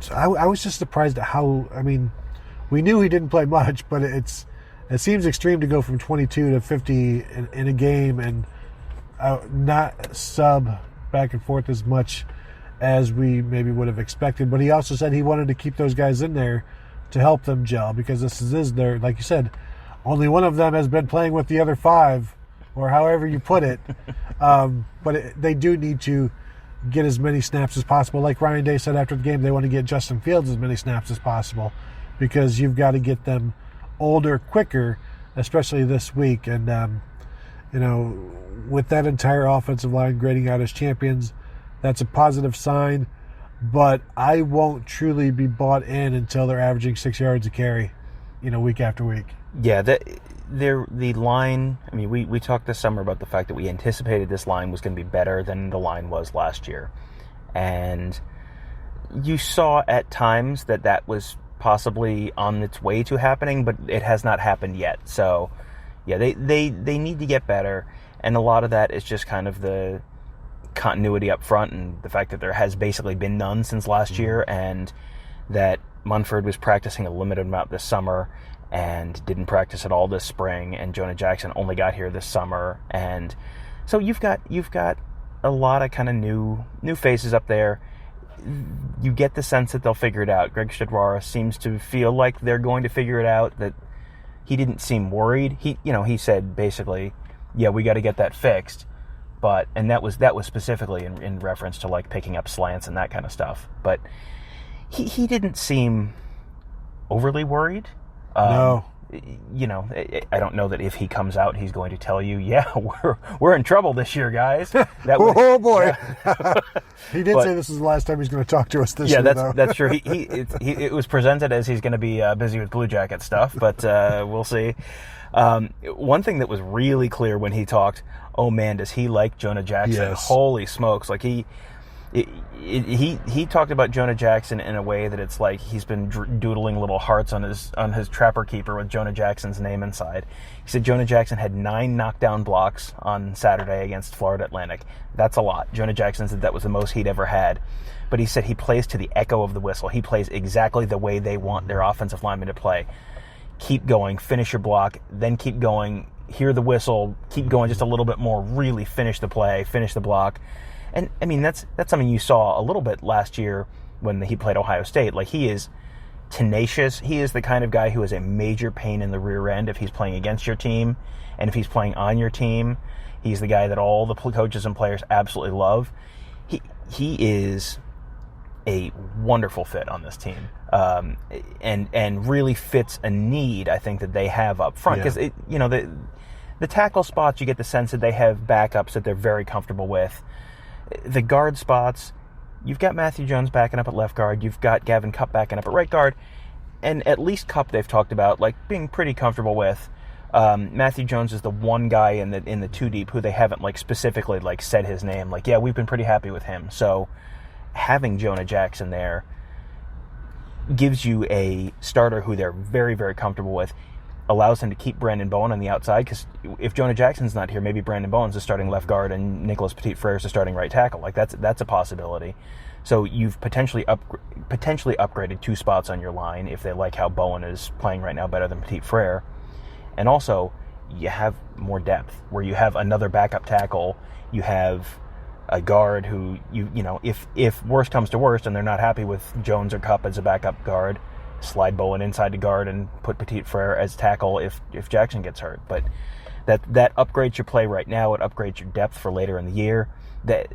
So I was just surprised at how, we knew he didn't play much, but it seems extreme to go from 22 to 50 in a game and not sub back and forth as much as we maybe would have expected. But he also said he wanted to keep those guys in there to help them gel, because this is their, like you said, only one of them has been playing with the other five, or however you put it. But they do need to get as many snaps as possible. Like Ryan Day said after the game, they want to get Justin Fields as many snaps as possible, because you've got to get them older quicker, especially this week. And, with that entire offensive line grading out as champions, that's a positive sign. But I won't truly be bought in until they're averaging 6 yards a carry, week after week. Yeah, the line, we talked this summer about the fact that we anticipated this line was going to be better than the line was last year. And you saw at times that was possibly on its way to happening, but it has not happened yet. So, yeah, they need to get better. And a lot of that is just kind of the continuity up front, and the fact that there has basically been none since last year, and that Munford was practicing a limited amount this summer and didn't practice at all this spring, and Jonah Jackson only got here this summer. And so you've got a lot of kind of new faces up there. you get the sense that they'll figure it out. Greg Studrawa seems to feel like they're going to figure it out, that he didn't seem worried. He said basically, yeah, we got to get that fixed. And that was specifically in reference to like picking up slants and that kind of stuff. But he didn't seem overly worried. No. I don't know that if he comes out, he's going to tell you, yeah, we're in trouble this year, guys. Oh boy. Yeah. He did say this is the last time he's going to talk to us this year. Yeah, that's true. It was presented as he's going to be busy with Blue Jacket stuff, but we'll see. One thing that was really clear when he talked, oh man, does he like Jonah Jackson? Yes. Holy smokes! Like he talked about Jonah Jackson in a way that it's like he's been doodling little hearts on his trapper keeper with Jonah Jackson's name inside. He said Jonah Jackson had 9 knockdown blocks on Saturday against Florida Atlantic. That's a lot. Jonah Jackson said that was the most he'd ever had. But he said he plays to the echo of the whistle. He plays exactly the way they want their offensive linemen to play. Keep going, finish your block, then keep going, hear the whistle, keep going just a little bit more, really finish the play, finish the block. And, I mean, that's something you saw a little bit last year when he played Ohio State. Like, he is tenacious. He is the kind of guy who is a major pain in the rear end if he's playing against your team. And if he's playing on your team, he's the guy that all the coaches and players absolutely love. He is a wonderful fit on this team. And really fits a need, I think, that they have up front. Because, the tackle spots, you get the sense that they have backups that they're very comfortable with. The guard spots, you've got Matthew Jones backing up at left guard. You've got Gavin Cupp backing up at right guard. And at least Cupp they've talked about, like, being pretty comfortable with. Matthew Jones is the one guy in the 2 deep who they haven't, like, specifically, like, said his name. Like, yeah, we've been pretty happy with him. So having Jonah Jackson there gives you a starter who they're very, very comfortable with. Allows him to keep Brandon Bowen on the outside, because if Jonah Jackson's not here, maybe Brandon Bowen's the starting left guard and Nicholas Petit-Frere's the starting right tackle. Like, that's a possibility. So you've potentially upgraded 2 spots on your line if they like how Bowen is playing right now better than Petit-Frere. And also, you have more depth, where you have another backup tackle, you have a guard who, if worst comes to worst and they're not happy with Jones or Cupp as a backup guard, slide Bowen inside the guard and put Petit-Frere as tackle if Jackson gets hurt. But that upgrades your play right now. It upgrades your depth for later in the year. That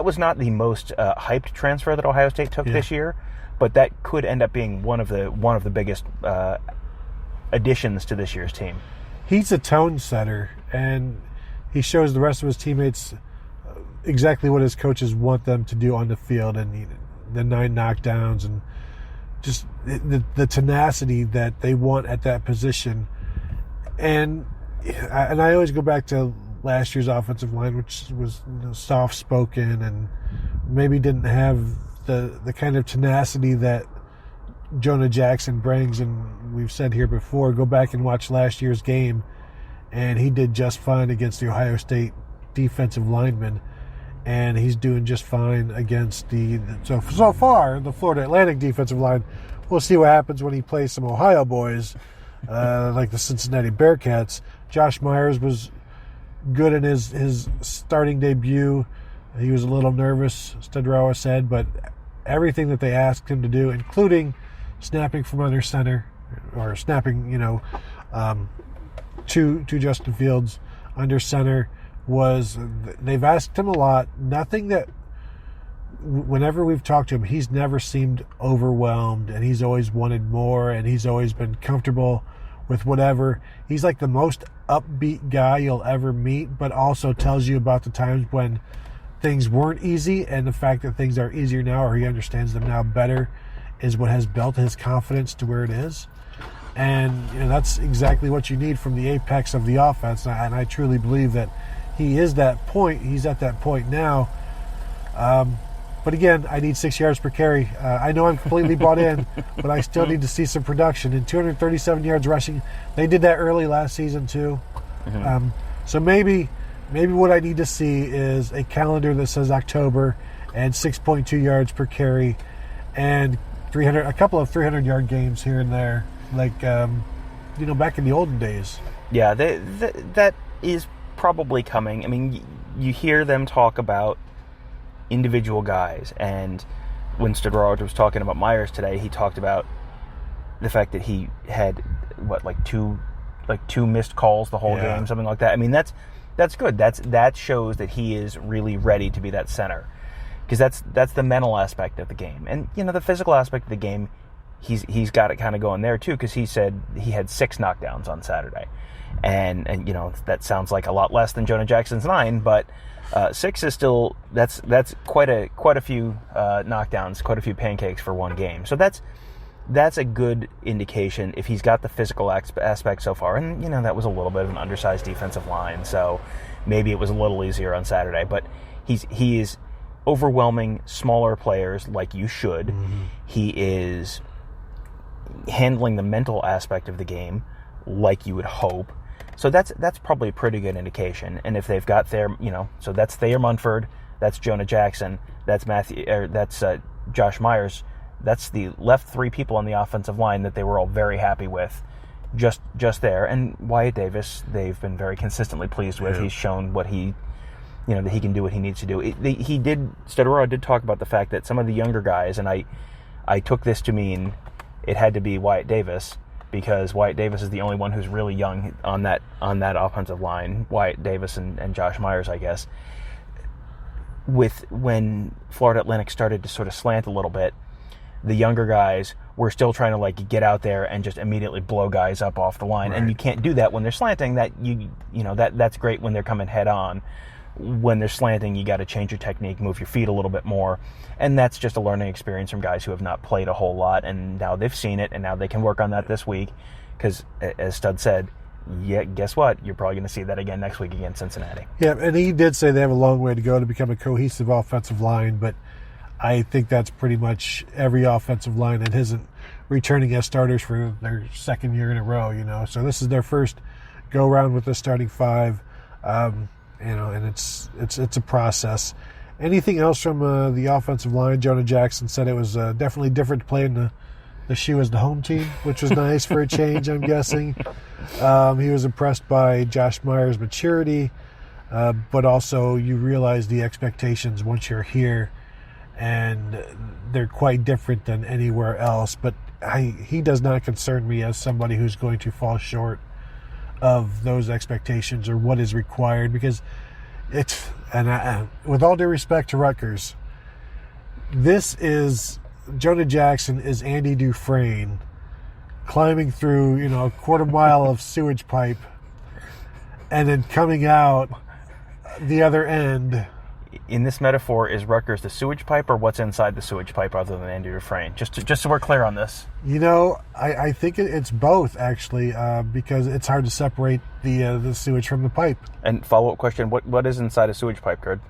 was not the most hyped transfer that Ohio State took this year, but that could end up being one of the biggest additions to this year's team. He's a tone setter, and he shows the rest of his teammates exactly what his coaches want them to do on the field, and the 9 knockdowns and just the tenacity that they want at that position. And I always go back to last year's offensive line, which was soft-spoken and maybe didn't have the kind of tenacity that Jonah Jackson brings. And we've said here before, go back and watch last year's game, and he did just fine against the Ohio State defensive linemen. And he's doing just fine against so far the Florida Atlantic defensive line. We'll see what happens when he plays some Ohio boys, like the Cincinnati Bearcats. Josh Myers was good in his starting debut. He was a little nervous, Studrawa said, but everything that they asked him to do, including snapping from under center, or snapping, to Justin Fields under center, they've asked him a lot. Nothing that, whenever we've talked to him, he's never seemed overwhelmed, and he's always wanted more, and he's always been comfortable with whatever. He's like the most upbeat guy you'll ever meet, but also tells you about the times when things weren't easy, and the fact that things are easier now, or he understands them now better, is what has built his confidence to where it is. And that's exactly what you need from the apex of the offense, and I truly believe that he is that point. He's at that point now. But again, I need 6 yards per carry. I know I'm completely bought in, but I still need to see some production. And 237 yards rushing, they did that early last season too. Mm-hmm. So maybe what I need to see is a calendar that says October and 6.2 yards per carry and a couple of 300-yard games here and there, like back in the olden days. Yeah, that is probably coming. I mean, you hear them talk about individual guys. And when Studrawa was talking about Myers today, he talked about the fact that he had two missed calls the whole game, something like that. I mean, that's good. That shows that he is really ready to be that center, because that's the mental aspect of the game. And the physical aspect of the game, he's got it kind of going there too, because he said he had 6 knockdowns on Saturday, and that sounds like a lot less than Jonah Jackson's 9, but 6 is still that's quite a few knockdowns, quite a few pancakes for one game. So that's a good indication if he's got the physical aspect so far. And, that was a little bit of an undersized defensive line, so maybe it was a little easier on Saturday. But he is overwhelming smaller players like you should. Mm-hmm. He is handling the mental aspect of the game like you would hope. So that's probably a pretty good indication. And if they've got so that's Thayer Munford, that's Jonah Jackson, that's Josh Myers. That's the left 3 people on the offensive line that they were all very happy with, just there. And Wyatt Davis, they've been very consistently pleased with. Yeah. He's shown what that he can do what he needs to do. Studrawa did talk about the fact that some of the younger guys, and I took this to mean it had to be Wyatt Davis, because Wyatt Davis is the only one who's really young on that offensive line. Wyatt Davis and Josh Myers, I guess. When Florida Atlantic started to sort of slant a little bit, the younger guys were still trying to get out there and just immediately blow guys up off the line. Right. And you can't do that when they're slanting. That's great when they're coming head on. When they're slanting, you got to change your technique, move your feet a little bit more. And that's just a learning experience from guys who have not played a whole lot, and now they've seen it, and now they can work on that this week. Because, as Stud said, guess what? You're probably going to see that again next week against Cincinnati. Yeah, and he did say they have a long way to go to become a cohesive offensive line, but I think that's pretty much every offensive line that isn't returning as starters for their second year in a row, So this is their first go-round with the starting 5, and it's a process. Anything else from the offensive line? Jonah Jackson said it was definitely different to play in the shoe as the home team, which was nice for a change, I'm guessing. He was impressed by Josh Myers' maturity, but also you realize the expectations once you're here, and they're quite different than anywhere else. But he does not concern me as somebody who's going to fall short of those expectations or what is required, because with all due respect to Rutgers, Jonah Jackson is Andy Dufresne climbing through, a quarter mile of sewage pipe and then coming out the other end. In this metaphor, is Rutgers the sewage pipe, or what's inside the sewage pipe other than Andy Dufresne? Just so we're clear on this. I think it's both, actually, because it's hard to separate the sewage from the pipe. And follow-up question, what is inside a sewage pipe, Gerd?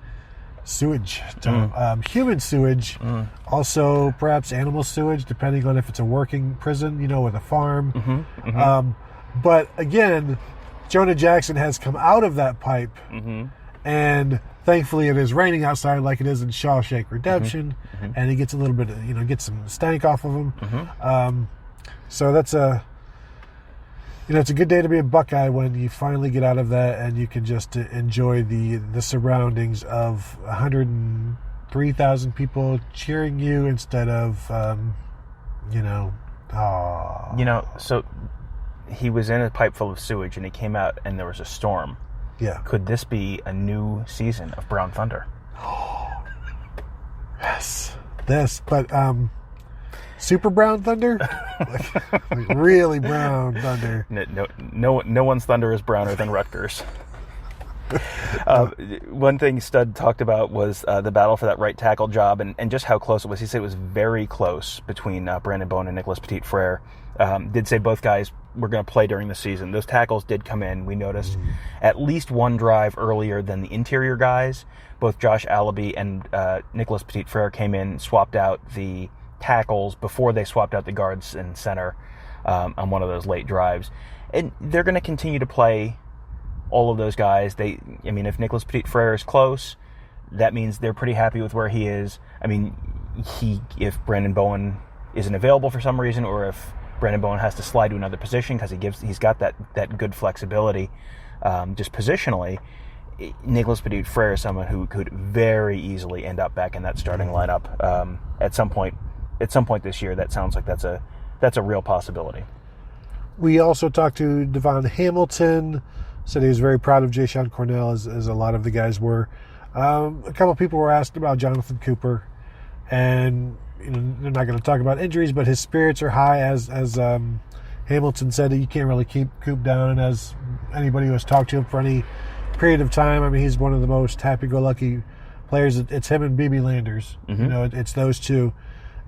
Sewage. Human sewage. Also, perhaps animal sewage, depending on if it's a working prison, with a farm. Mm-hmm. Mm-hmm. But, again, Jonah Jackson has come out of that pipe, mm-hmm. and thankfully it is raining outside like it is in Shawshank Redemption, mm-hmm. and he gets a little bit of, gets some stank off of him. Mm-hmm. So that's it's a good day to be a Buckeye when you finally get out of that and you can just enjoy the surroundings of 103,000 people cheering you instead of, so he was in a pipe full of sewage and he came out and there was a storm. Yeah. Could this be a new season of Brown Thunder? Yes. But Super Brown Thunder? like really brown thunder. No one's thunder is browner than Rutgers. One thing Stud talked about was the battle for that right tackle job and just how close it was. He said it was very close between Brandon Bowen and Nicholas Petit-Frere. Did say both guys were going to play during the season. Those tackles did come in. We noticed at least one drive earlier than the interior guys. Both Josh Allaby and Nicholas Petit-Frere came in, swapped out the tackles before they swapped out the guards and center on one of those late drives. And they're going to continue to play all of those guys. If Nicholas Petit-Frere is close, that means they're pretty happy with where he is. If Brandon Bowen isn't available for some reason, or if Brandon Bowen has to slide to another position because he's got that good flexibility, just positionally, Nicholas Petit-Frere is someone who could very easily end up back in that starting lineup at some point. At some point this year, that sounds like that's a real possibility. We also talked to Davon Hamilton. Said he was very proud of Jashon Cornell, as a lot of the guys were. A couple of people were asked about Jonathan Cooper, and they're not going to talk about injuries, but his spirits are high, as Hamilton said, that you can't really keep Coop down. And as anybody who has talked to him for any period of time, I mean, he's one of the most happy-go-lucky players. It's him and BB Landers. Mm-hmm. It's those two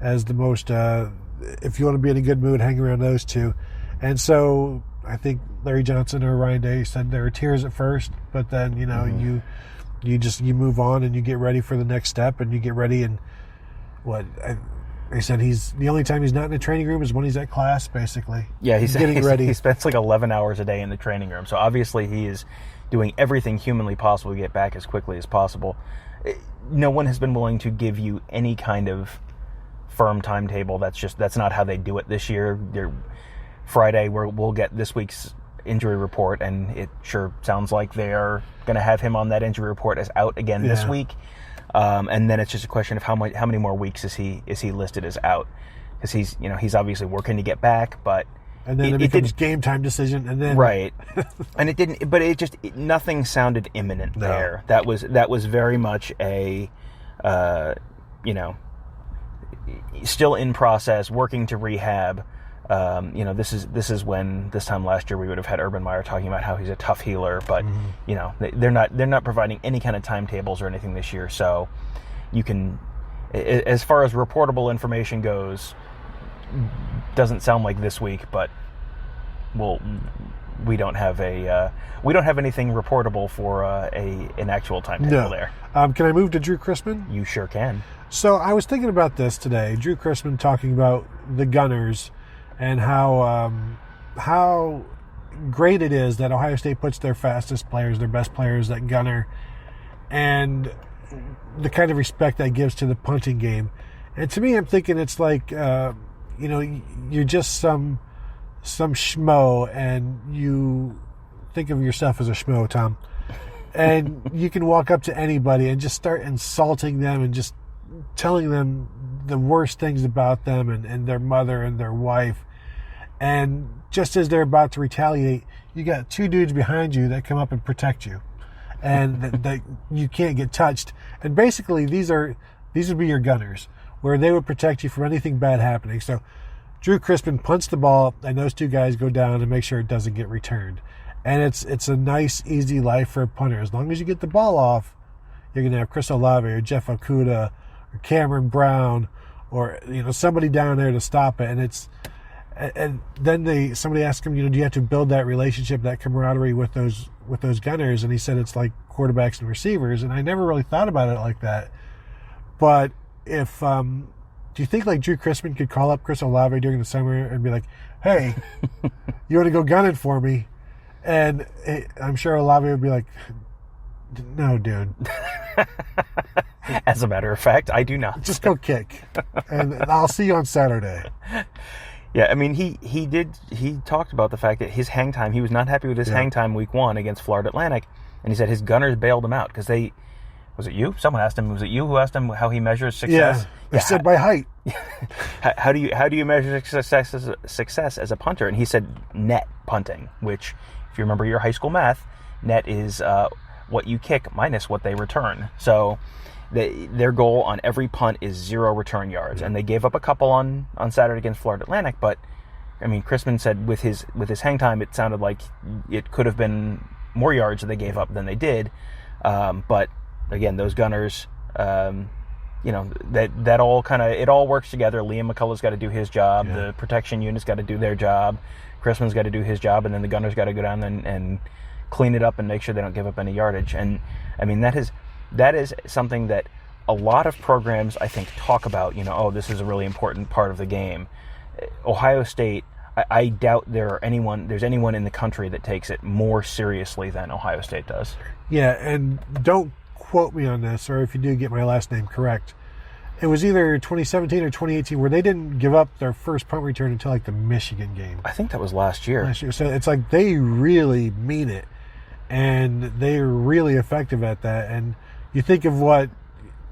as the most. If you want to be in a good mood, hang around those two. And so I think Larry Johnson or Ryan Day said there were tears at first, but then mm-hmm. you move on and you get ready for the next step, and you get ready. And I said he's the only time he's not in the training room is when he's at class, basically. Yeah, he's getting ready. He spends like 11 hours a day in the training room, so obviously he is doing everything humanly possible to get back as quickly as possible. No one has been willing to give you any kind of firm timetable. That's not how they do it this year. Friday, we'll get this week's injury report, and it sure sounds like they're going to have him on that injury report as out again this week. And then it's just a question of how many more weeks is he listed as out, because he's obviously working to get back, but and then it becomes game time decision, and then right, and it didn't. But nothing sounded imminent there. That was very much a still in process, working to rehab. This is when this time last year we would have had Urban Meyer talking about how he's a tough healer, but mm-hmm. They're not providing any kind of timetables or anything this year. So you can, as far as reportable information goes, doesn't sound like this week, but we don't have anything reportable for an actual timetable there. Can I move to Drue Chrisman? You sure can. So I was thinking about this today. Drue Chrisman talking about the Gunners and how great it is that Ohio State puts their fastest players, their best players at gunner, and the kind of respect that gives to the punting game. And to me, I'm thinking it's like, you're just some schmo, and you think of yourself as a schmo, Tom. And you can walk up to anybody and just start insulting them and just telling them the worst things about them and their mother and their wife. And just as they're about to retaliate, you got two dudes behind you that come up and protect you, and that you can't get touched. And basically, these would be your gunners, where they would protect you from anything bad happening. So Drue Chrisman punts the ball, and those two guys go down and make sure it doesn't get returned. And it's a nice, easy life for a punter. As long as you get the ball off, you're going to have Chris Olave or Jeff Okuda or Cameron Brown or somebody down there to stop it. And then somebody asked him, do you have to build that relationship, that camaraderie with those gunners? And he said it's like quarterbacks and receivers. And I never really thought about it like that. But if do you think like Drue Chrisman could call up Chris Olave during the summer and be like, "Hey, you want to go gunning for me?" And I'm sure Olave would be like, "No, dude." As a matter of fact, I do not. Just go kick, and I'll see you on Saturday. Yeah, I mean, he talked about the fact that his hang time, he was not happy with his hang time week 1 against Florida Atlantic, and he said his gunners bailed him out because was it you? Someone asked him, was it you who asked him how he measures success? Yeah, they said by height. How do you measure success as a punter? And he said net punting, which, if you remember your high school math, net is what you kick minus what they return. So their goal on every punt is 0 return yards, and they gave up a couple on Saturday against Florida Atlantic. But I mean, Chrisman said with his hang time, it sounded like it could have been more yards that they gave up than they did. But again, those gunners, that all it all works together. Liam McCullough's got to do his job. The protection unit's got to do their job. Chrisman's got to do his job, and then the gunners got to go down and clean it up and make sure they don't give up any yardage. And I mean, that is something that a lot of programs, I think, talk about. This is a really important part of the game. Ohio State, I doubt there's anyone in the country that takes it more seriously than Ohio State does. Yeah, and don't quote me on this, or if you do get my last name correct. It was either 2017 or 2018 where they didn't give up their first punt return until like the Michigan game. I think that was last year. So it's like they really mean it. and they are really effective at that. And you think of what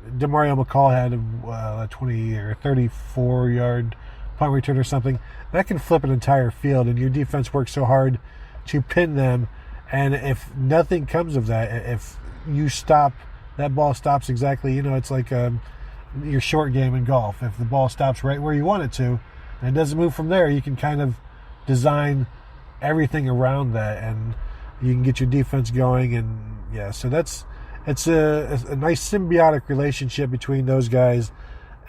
DeMario McCall had, a 20 or 34-yard punt return or something. That can flip an entire field, and your defense works so hard to pin them. And if nothing comes of that, if you stop, that ball stops exactly, it's like your short game in golf. If the ball stops right where you want it to, and it doesn't move from there, you can kind of design everything around that, and you can get your defense going. And yeah, so it's a nice symbiotic relationship between those guys,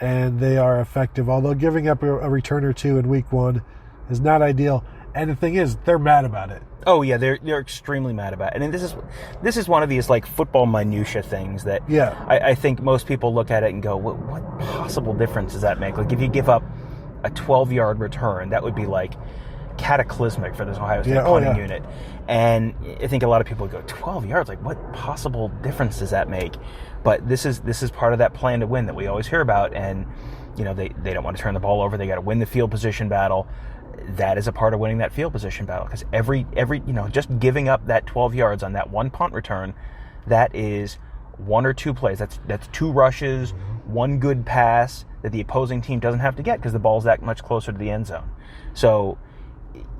and they are effective. Although giving up a return or two in week 1 is not ideal. And the thing is, they're mad about it. Oh yeah, they're extremely mad about it. And this is one of these like football minutia things that I think most people look at it and go, what possible difference does that make? Like if you give up a 12-yard return, that would be like cataclysmic for this Ohio State punting unit. And I think a lot of people go, 12 yards, like what possible difference does that make? But this is part of that plan to win that we always hear about. And they don't want to turn the ball over. They got to win the field position battle. That is a part of winning that field position battle, because every just giving up that 12 yards on that one punt return, that is 1 or 2 plays. That's 2 rushes, 1 good pass that the opposing team doesn't have to get because the ball's that much closer to the end zone. So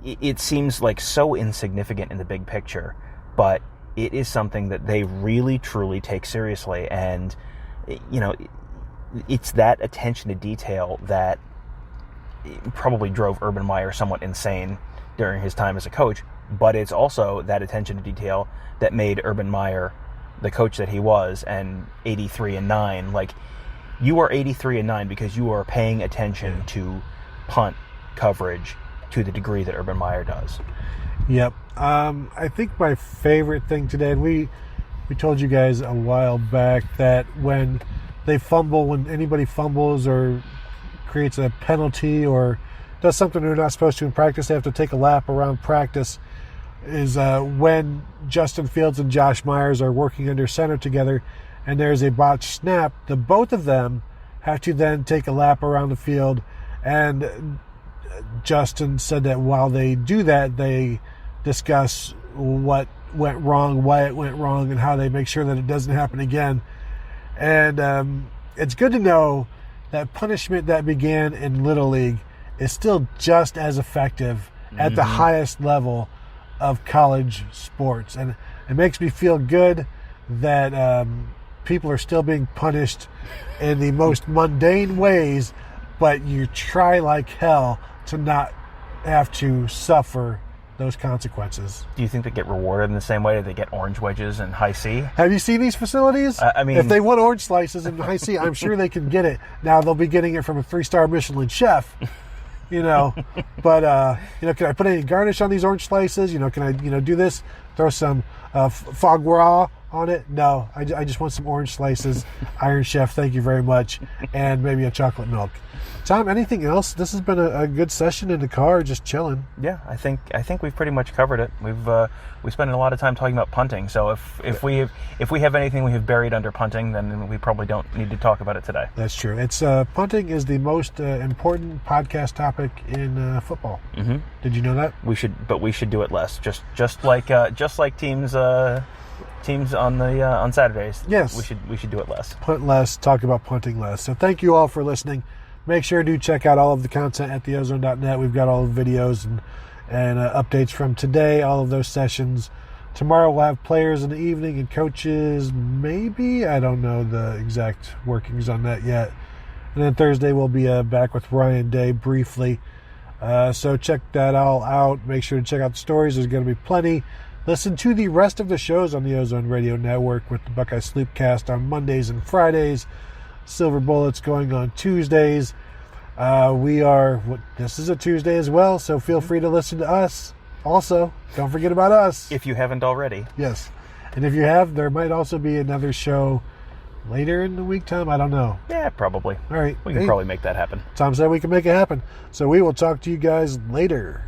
it seems like so insignificant in the big picture, but it is something that they really truly take seriously. And it's that attention to detail that probably drove Urban Meyer somewhat insane during his time as a coach, but it's also that attention to detail that made Urban Meyer the coach that he was, and 83-9. Like, you are 83-9 because you are paying attention to punt coverage to the degree that Urban Meyer does. Yep. I think my favorite thing today, and we told you guys a while back that when anybody fumbles or creates a penalty or does something they're not supposed to in practice, they have to take a lap around practice, is when Justin Fields and Josh Myers are working under center together and there's a botched snap, the both of them have to then take a lap around the field. And Justin said that while they do that, they discuss what went wrong, why it went wrong, and how they make sure that it doesn't happen again. And it's good to know that punishment that began in Little League is still just as effective at the highest level of college sports. And it makes me feel good that people are still being punished in the most mundane ways, but you try like hell to not have to suffer those consequences. Do you think they get rewarded in the same way? Do they get orange wedges in High C? Have you seen these facilities? I mean, if they want orange slices in High C, I'm sure they can get it. Now they'll be getting it from a 3-star Michelin chef, But can I put any garnish on these orange slices? Can I do this? Throw some foie gras on it? No, I just want some orange slices. Iron Chef, thank you very much, and maybe a chocolate milk. Tom, anything else? This has been a good session in the car, just chilling. Yeah, I think we've pretty much covered it. We spent a lot of time talking about punting. So if we have anything we have buried under punting, then we probably don't need to talk about it today. That's true. It's punting is the most important podcast topic in football. Mm-hmm. Did you know that? We should do it less. Just like teams on Saturdays. Yes, we should do it less. Punt less. Talk about punting less. So thank you all for listening. Make sure to check out all of the content at theozone.net. We've got all the videos and updates from today, all of those sessions. Tomorrow we'll have players in the evening and coaches, maybe. I don't know the exact workings on that yet. And then Thursday we'll be back with Ryan Day briefly. So check that all out. Make sure to check out the stories. There's going to be plenty. Listen to the rest of the shows on the Ozone Radio Network with the Buckeye Sleepcast on Mondays and Fridays. Silver Bullets going on Tuesdays. This is a Tuesday as well, so feel free to listen to us. Also, don't forget about us. If you haven't already. Yes. And if you have, there might also be another show later in the week, Tom. I don't know. Yeah, probably. All right. We can probably make that happen. Tom said we can make it happen. So we will talk to you guys later.